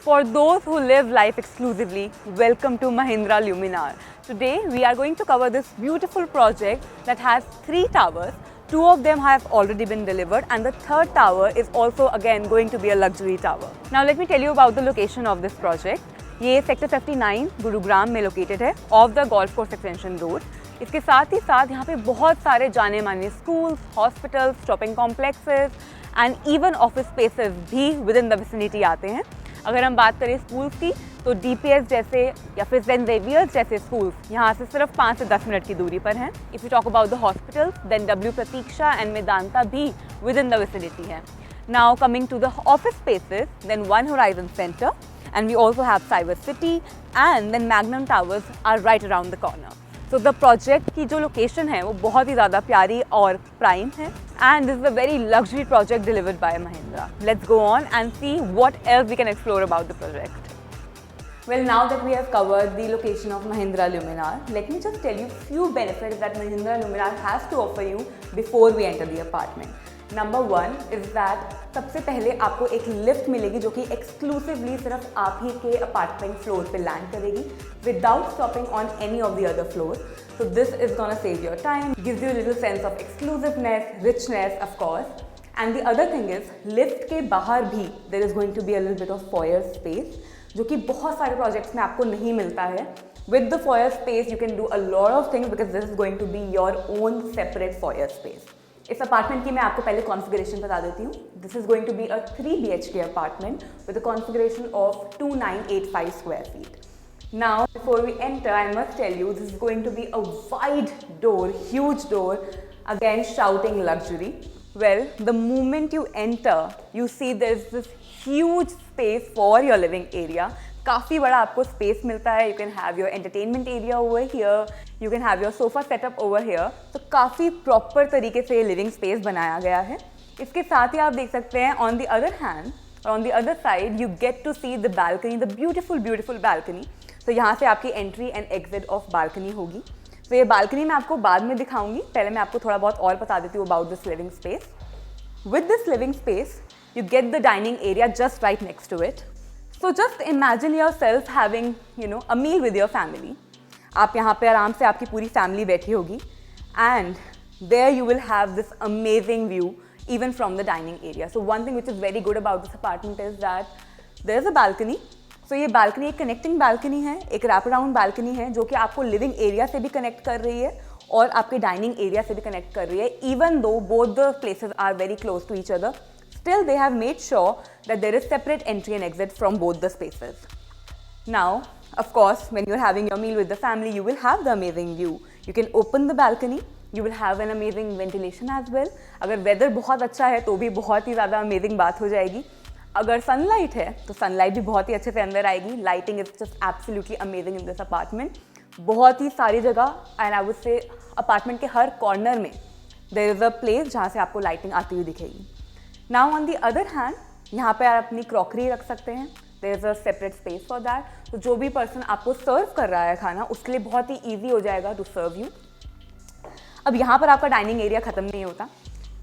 For those who live life exclusively, welcome to Mahindra Luminar. Today we are going to cover this beautiful project that has 3 towers. 2 of them have already been delivered and the 3rd tower is also again going to be a luxury tower. Now let me tell you about the location of this project. ये sector 59 Gurugram में located है of the golf course extension road. इसके साथ ही साथ यहाँ पे बहुत सारे जाने माने schools, hospitals, shopping complexes and even office spaces भी विद इन द विसिनिटी आते हैं। अगर हम बात करें स्कूल्स की तो DPS जैसे या फिर सेंट ज़ेवियर्स जैसे स्कूल्स यहाँ से सिर्फ 5 से 10 मिनट की दूरी पर हैं। If you talk about the hospitals then W Pratiksha and Medanta भी विद इन द विसिनिटी है। Now coming to the office spaces then one horizon centre and we also have Cyber City and then Magnum Towers are right around the corner. So the project की जो location है वो बहुत ही ज़्यादा प्यारी और prime है and this is a very luxury project delivered by Mahindra. Let's go on and see what else we can explore about the project. Well, now that we have covered the location of Mahindra Luminar, let me just tell you few benefits that Mahindra Luminar has to offer you before we enter the apartment. Number 1 is that सबसे पहले आपको एक lift मिलेगी जो कि exclusively सिर्फ आप ही के अपार्टमेंट फ्लोर पे लैंड करेगी without stopping on any of the other floor. So this is gonna save your time, gives you little sense of exclusiveness, richness of course. And the other thing is lift के बाहर भी there is going to be a little bit of foyer space जो कि बहुत सारे projects में आपको नहीं मिलता है. With the foyer space you can do a lot of things because this is going to be your own separate foyer space. इस अपार्टमेंट की मैं आपको पहले कॉन्फ़िगरेशन बता देती हूँ. This is going to be a 3 BHK apartment with a configuration of 2985 square feet. Now before we enter I must tell you this is going to be a wide door, huge door, again shouting luxury. Well, the moment you enter, you see there's this huge space for your living area. काफ़ी बड़ा आपको space मिलता है. You can have your entertainment area over here. You can have your sofa setup over here. तो काफ़ी proper तरीके से living space बनाया गया है. इसके साथ ही आप देख सकते हैं on the other hand or on the other side you get to see the balcony, the beautiful balcony. तो यहाँ से आपकी entry and exit of balcony होगी. तो ये बालकनी मैं आपको बाद में दिखाऊंगी. पहले मैं आपको थोड़ा बहुत और बता देती हूँ about this living space. With this living space, you get the dining area just right next to it. So just imagine yourself having, a meal with your family. आप यहाँ पे आराम से आपकी पूरी फैमिली बैठी होगी and there you will have this amazing view even from the dining area. So one thing which is very good about this apartment is that there is a balcony. So ये balcony एक connecting balcony है, एक wrap around balcony है जो कि आपको living area से भी connect कर रही है और आपके डाइनिंग एरिया से भी कनेक्ट कर रही है. Even though both the places are very close to each other, still they have made sure that there is separate entry and exit from both the spaces. Now of course when you are having your meal with the family you will have the amazing view. You can open the balcony, you will have an amazing ventilation as well. अगर weather बहुत अच्छा है तो भी बहुत ही ज़्यादा amazing बात हो जाएगी. अगर सनलाइट है तो सनलाइट भी बहुत ही अच्छे से अंदर आएगी. Lighting is just absolutely amazing in this apartment. बहुत ही सारी जगह and I would say apartment के हर कॉर्नर में देयर इज़ अ प्लेस जहाँ से आपको लाइटिंग आती हुई दिखेगी. Now on the other hand यहाँ पे आप अपनी क्रॉकरी रख सकते हैं. There is a separate space for that. तो जो भी पर्सन आपको सर्व कर रहा है खाना उसके लिए बहुत ही ईजी हो जाएगा टू सर्व यू. अब यहाँ पर आपका डाइनिंग एरिया ख़त्म नहीं होता.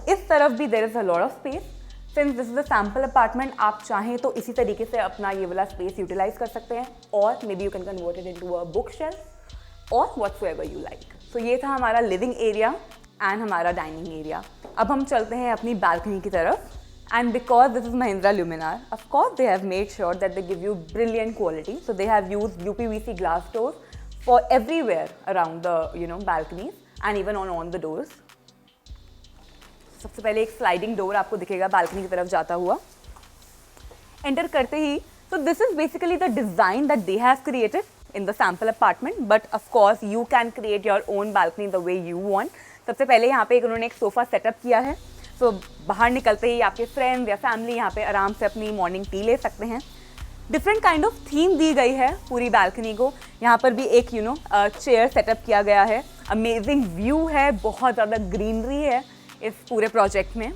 इस तरफ भी there is a lot of space. Since this is a sample apartment आप चाहें तो इसी तरीके से अपना ये वाला स्पेस यूटिलाइज कर सकते हैं और maybe you can convert it into a book shelf और व्हाटसोएवर यू लाइक. सो ये था हमारा लिविंग एरिया एंड हमारा डाइनिंग एरिया. अब हम चलते हैं अपनी बालकनी की तरफ. And because this is Mahindra Luminare of course they have made sure that they give you brilliant quality. So they have used UPVC glass doors for everywhere around the balconies and even on the doors. सबसे पहले एक sliding door आपको दिखेगा balcony की तरफ जाता हुआ. Enter करते ही so this is basically the design that they have created in the sample apartment, but of course you can create your own balcony the way you want. सबसे पहले यहाँ पे उन्होंने एक सोफ़ा सेटअप किया है. सो बाहर निकलते ही आपके फ्रेंड्स या फैमिली यहाँ पे आराम से अपनी मॉर्निंग टी ले सकते हैं. डिफरेंट काइंड ऑफ थीम दी गई है पूरी बालकनी को. यहाँ पर भी एक चेयर सेटअप किया गया है. अमेजिंग व्यू है, बहुत ज़्यादा ग्रीनरी है इस पूरे प्रोजेक्ट में.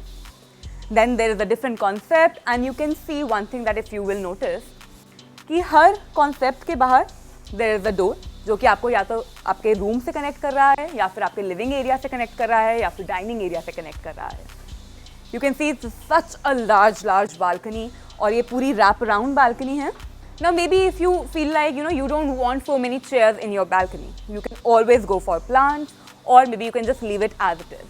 Then there is a different concept and you can see one thing that if you will notice कि हर concept के बाहर there is a door जो कि आपको या तो आपके रूम से कनेक्ट कर रहा है या फिर आपके लिविंग एरिया से कनेक्ट कर रहा है या फिर डाइनिंग एरिया से कनेक्ट कर रहा है. You can see it's such a large balcony और ये पूरी wrap around balcony है Now maybe if you feel like you don't want so many chairs in your balcony, you can always go for plants, or maybe you can just leave it as it is.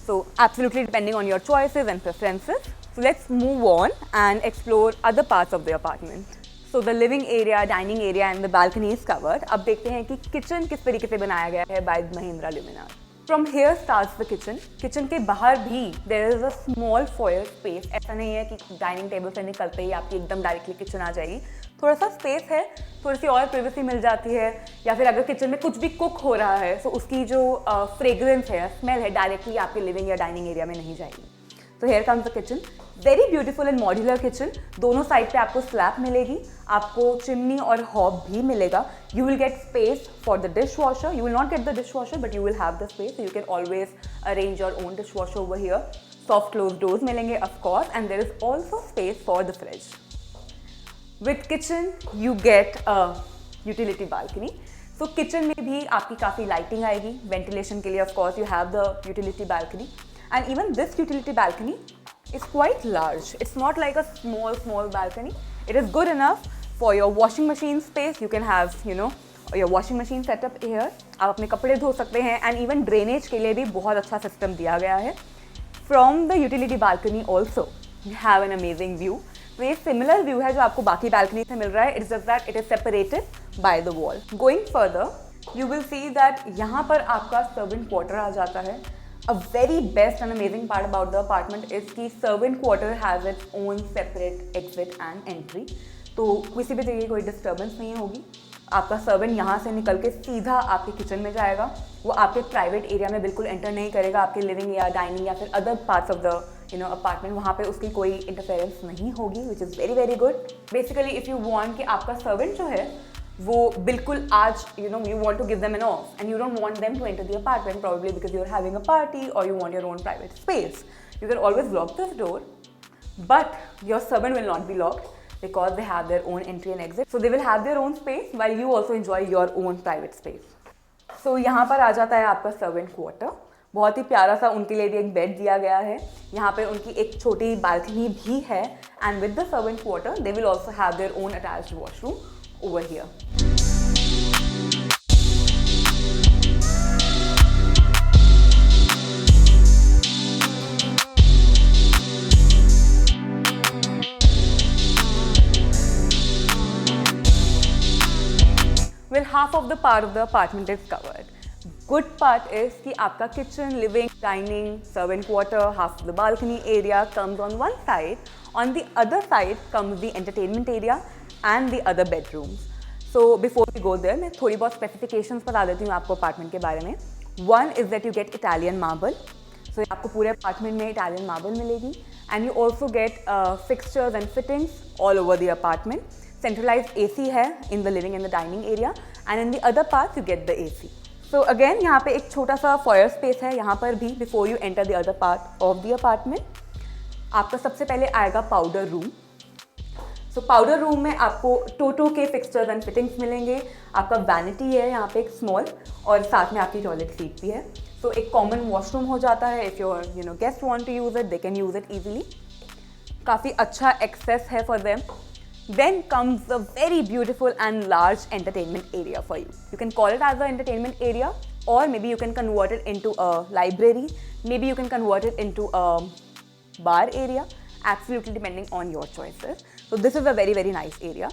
So absolutely depending on your choices and preferences. So let's move on and explore other parts of the apartment. So the living area, dining area and the balcony is covered. अब देखते हैं कि kitchen किस तरीके से बनाया गया है by Mahindra Luminar. From here starts the kitchen. Kitchen के बाहर भी there is a small foyer space. ऐसा नहीं है कि डाइनिंग टेबल से निकलते ही आपकी एकदम डायरेक्टली किचन आ जाएगी. थोड़ा सा स्पेस है, थोड़ी सी और प्राइवेसी मिल जाती है, या फिर अगर किचन में कुछ भी कुक हो रहा है तो उसकी जो फ्रेग्रेंस है, स्मेल है, डायरेक्टली आपके लिविंग या डाइनिंग एरिया में नहीं जाएगी. तो here comes the kitchen. Very beautiful and modular kitchen. दोनों साइड पे आपको स्लैब मिलेगी, आपको चिमनी और हॉब भी मिलेगा. You will get space for the dish washer. You will not get the dish washer but you will have the space. You can always arrange your own dish washer over here. Soft close doors मिलेंगे of course, and there is also space for the fridge. With kitchen you get a utility balcony. So kitchen में भी आपकी काफ़ी lighting आएगी. Ventilation के लिए of course you have the utility balcony, and even this utility balcony is quite large. It's not like a small balcony. It is good enough for your washing machine space. You can have your washing machine set up here. आप अपने कपड़े धो सकते हैं, and even drainage के लिए भी बहुत अच्छा system दिया गया है. From the utility balcony also you have an amazing view. तो ये सिमिलर व्यू है जो आपको बाकी बालकनी से मिल रहा है. It's just that it is separated by the wall. Going further you will see that यहाँ पर आपका सर्वेंट क्वार्टर आ जाता है. A very best and amazing part about the apartment is की servant quarter has its own separate exit and entry. तो किसी भी जगह कोई डिस्टर्बेंस नहीं होगी. आपका सर्वेंट यहाँ से निकल के सीधा आपके किचन में जाएगा. वो आपके प्राइवेट एरिया में बिल्कुल एंटर नहीं करेगा. आपके लिविंग या डाइनिंग या फिर other parts of the apartment, वहाँ पे उसकी कोई इंटरफेरेंस नहीं होगी, which is very very good. Basically if you want कि आपका सर्वेंट जो है वो बिल्कुल आज you want to give them an off and you don't want them to enter the apartment probably because you're having a party or you want your own private space. You can always lock this door, but your servant will not be locked because they have their own entry and exit. So they will have their own space while you also enjoy your own private space. So यहाँ पर आ जाता है आपका servant quarter. बहुत ही प्यारा सा उनके लिए भी एक बेड दिया गया है. यहाँ पे उनकी एक छोटी बालकनी भी है, and with the servant quarter they will also have their own attached washroom over here. Well, half of the part of the apartment is covered. Good part is कि आपका kitchen, living, dining, servant quarter, half of the balcony area comes on one side. On the other side comes the entertainment area and the other bedrooms. So before we go there, मैं थोड़ी बहुत specifications बता देती हूँ आपको apartment के बारे में. One is that you get Italian marble. So आपको पूरे apartment में Italian marble मिलेगी, and you also get fixtures and fittings all over the apartment. Centralized AC है in the living and the dining area, and in the other parts you get the AC. So again यहाँ पे एक छोटा सा foyer space है यहाँ पर भी. Before you enter the other part of the apartment, आपका सबसे पहले आएगा powder room. So powder room में आपको टोटो के fixtures and fittings मिलेंगे. आपका vanity है यहाँ पे एक small, और साथ में आपकी toilet seat भी है. So एक common washroom हो जाता है. If your guests want to use it, they can use it easily. काफ़ी अच्छा access है for them. Then comes a very beautiful and large entertainment area for you. You can call it as an entertainment area, or maybe you can convert it into a library. Maybe you can convert it into a bar area, absolutely depending on your choices. So this is a very very nice area.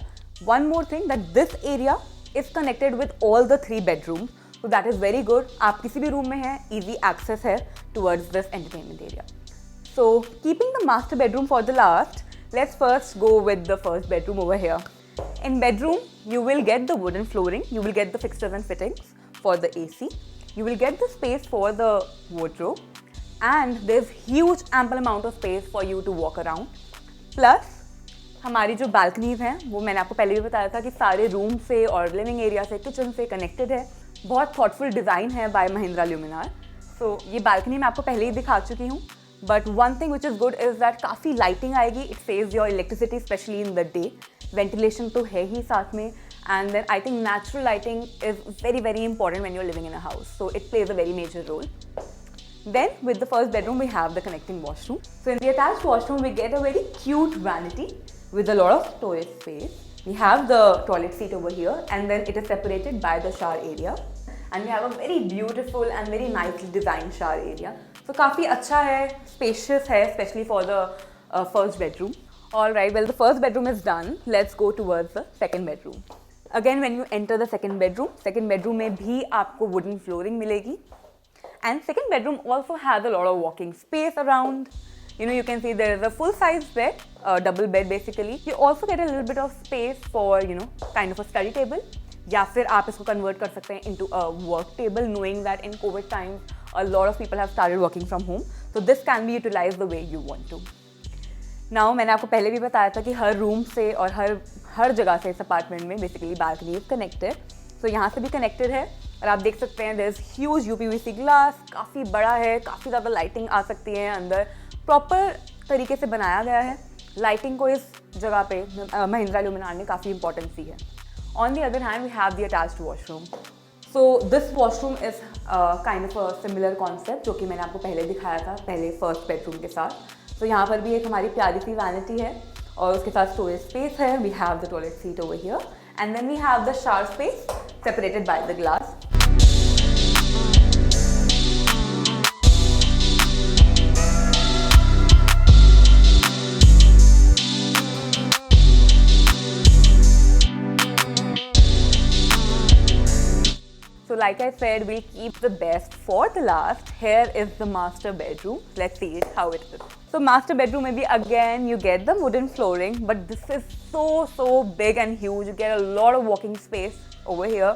One more thing, that this area is connected with all the 3 bedrooms. So that is very good. आप किसी भी room में हैं, easy access है towards this entertainment area. So keeping the master bedroom for the last, let's first go with the first bedroom over here. In bedroom, you will get the wooden flooring, you will get the fixtures and fittings for the AC, you will get the space for the wardrobe, and there's huge ample amount of space for you to walk around. Plus, हमारी जो balconies हैं वो मैंने आपको पहले भी बताया था कि सारे रूम से और लिविंग एरिया से, किचन से कनेक्टेड है. बहुत thoughtful डिज़ाइन है बाय महिंद्रा ल्यूमिनार. सो ये बालकनी मैं आपको पहले ही दिखा चुकी हूँ. But one thing which is good is that काफ़ी lighting आएगी. It saves your electricity especially in the day. Ventilation तो है ही साथ में, and then I think natural lighting is very very important when you're living in a house. So it plays a very major role. Then with the first bedroom we have the connecting washroom. So in the attached washroom we get a very cute vanity with a lot of storage space. We have the toilet seat over here, and then it is separated by the shower area. And we have a very beautiful and very nicely designed shower area. So काफ़ी अच्छा है, spacious है, especially for the first bedroom. Alright, well the first bedroom is done. Let's go towards the second bedroom. Again, when you enter the second bedroom में भी आपको wooden flooring मिलेगी. And second bedroom also has a lot of walking space around. You know, you can see there is a full-size bed, double bed basically. You also get a little bit of space for, you know, kind of a study table. या फिर आप इसको convert कर सकते हैं into a work table, knowing that in COVID times a lot of people have started working from home. So this can be utilized the way you want to. Now, मैंने आपको पहले भी बताया था कि हर रूम से और हर जगह से इस अपार्टमेंट में बेसिकली बालकनी इज कनेक्टेड. सो यहाँ से भी कनेक्टेड है और आप देख सकते हैं there is huge UPVC glass, काफ़ी बड़ा है, काफ़ी ज़्यादा लाइटिंग आ सकती है अंदर. प्रॉपर तरीके से बनाया गया है. लाइटिंग को इस जगह पे महिंद्रा ल्यूमिनार ने काफ़ी इंपॉर्टेंस दी है. On the other hand we have the attached washroom. So this washroom is kind of a similar concept जो कि मैंने आपको पहले दिखाया था पहले फर्स्ट बेडरूम के साथ. तो यहाँ पर भी एक हमारी प्यारी सी वैनिटी है और उसके साथ स्टोरेज स्पेस है. We have the toilet seat over here and then we have the shower space separated by the glass. So like I said, we'll keep the best for the last. Here is the master bedroom. Let's see it, how it is. So master bedroom में भी again you get the wooden flooring, but this is so big and huge. You get a lot of walking space over here.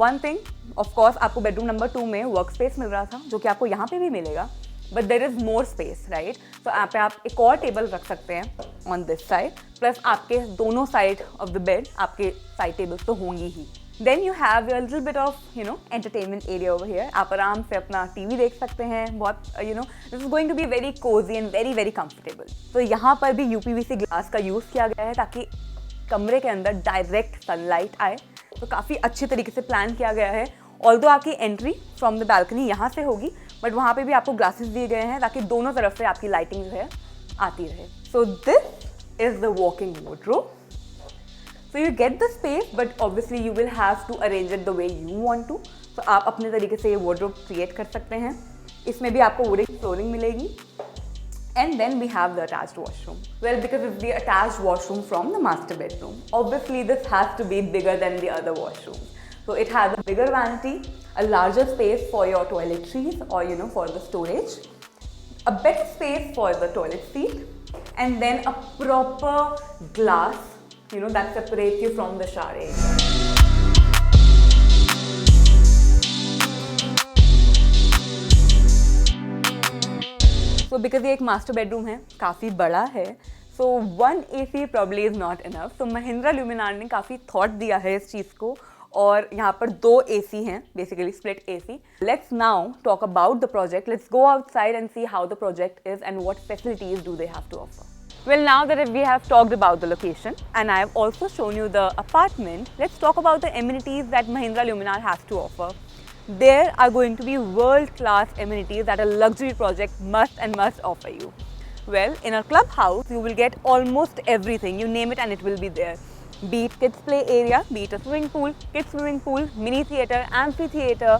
One thing, of course, आपको bedroom number 2 में work space मिल रहा था, जो कि आपको यहाँ पे भी मिलेगा. But there is more space, right? So यहाँ पे आप एक और टेबल रख सकते हैं on this side. Plus आपके दोनों side of the bed आपके side tables तो होंगी ही. Then you have a little bit of, you know, entertainment area over here. आप आराम से अपना TV देख सकते हैं. बहुत, you know, this is going to be very cozy and very comfortable. तो यहाँ पर भी UPVC ग्लास का यूज़ किया गया है ताकि कमरे के अंदर डायरेक्ट सनलाइट आए. तो काफ़ी अच्छे तरीके से प्लान किया गया है. ऑल्दो आपकी एंट्री फ्रॉम द बालकनी यहाँ से होगी, बट वहाँ पे भी आपको ग्लासेस दिए गए हैं ताकि दोनों तरफ से आपकी लाइटिंग जो है आती रहे. So this is the walking wardrobe. So you get the space, but obviously you will have to arrange it the way you want to. So आप अपने तरीके से ये wardrobe create कर सकते हैं. इसमें भी आपको wooden flooring मिलेगी. And then we have the attached washroom. Well, because it's the attached washroom from the master bedroom, obviously this has to be bigger than the other washrooms. So it has a bigger vanity, a larger space for your toiletries or, you know, for the storage, a better space for the toilet seat, and then a proper glass, you know, that separates you from the shower area. So because ये एक master bedroom है, काफ़ी बड़ा है, so one AC probably is not enough. So Mahindra ल्यूमिनार ने काफ़ी thought दिया है इस चीज़ को और यहाँ पर 2 AC हैं, basically split AC. Let's now talk about the project. Let's go outside and see how the project is and what facilities do they have to offer. Well, now that we have talked about the location and I have also shown you the apartment, let's talk about the amenities that Mahindra Luminar has to offer. There are going to be world-class amenities that a luxury project must offer you. Well, in a clubhouse, you will get almost everything. You name it and it will be there. Be it kids play area, be it a swimming pool, kids swimming pool, mini theatre, amphitheatre,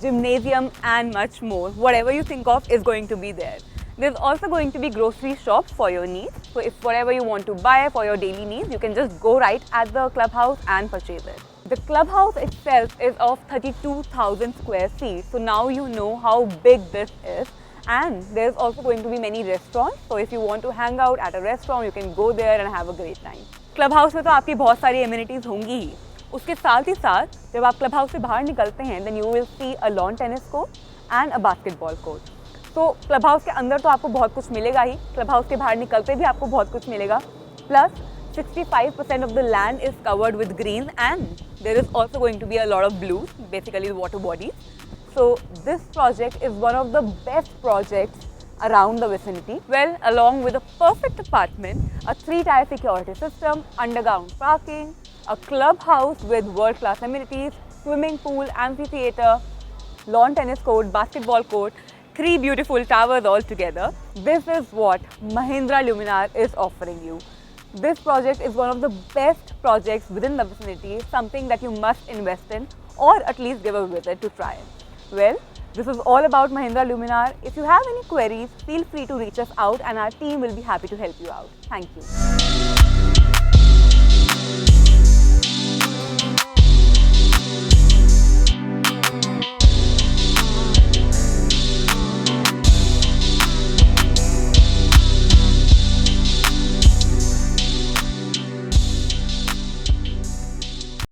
gymnasium and much more. Whatever you think of is going to be there. There's also going to be grocery shops for your needs. So if whatever you want to buy for your daily needs, you can just go right at the clubhouse and purchase it. The clubhouse itself is of 32,000 square feet. So now you know how big this is. And there's also going to be many restaurants. So if you want to hang out at a restaurant, you can go there and have a great time. Clubhouse में तो आपकी बहुत सारी amenities होंगी ही. उसके साथ ही साथ जब आप clubhouse से बाहर निकलते हैं, then you will see a lawn tennis court and a basketball court. तो क्लब हाउस के अंदर तो आपको बहुत कुछ मिलेगा ही, क्लब हाउस के बाहर निकलते भी आपको बहुत कुछ मिलेगा. Plus 65% of the land is covered with greens and there is also going to be a lot of blues, basically water bodies. So this project is one of the best projects around the vicinity. Well, along with a perfect apartment, a 3-tier security system, underground parking, a clubhouse with world-class amenities, swimming pool, amphitheatre, lawn tennis court, basketball court, 3 beautiful towers all together. This is what Mahindra Luminar is offering you. This project is one of the best projects within the vicinity, something that you must invest in or at least give a visit to try it. Well, this is all about Mahindra Luminar. If you have any queries, feel free to reach us out and our team will be happy to help you out. Thank you.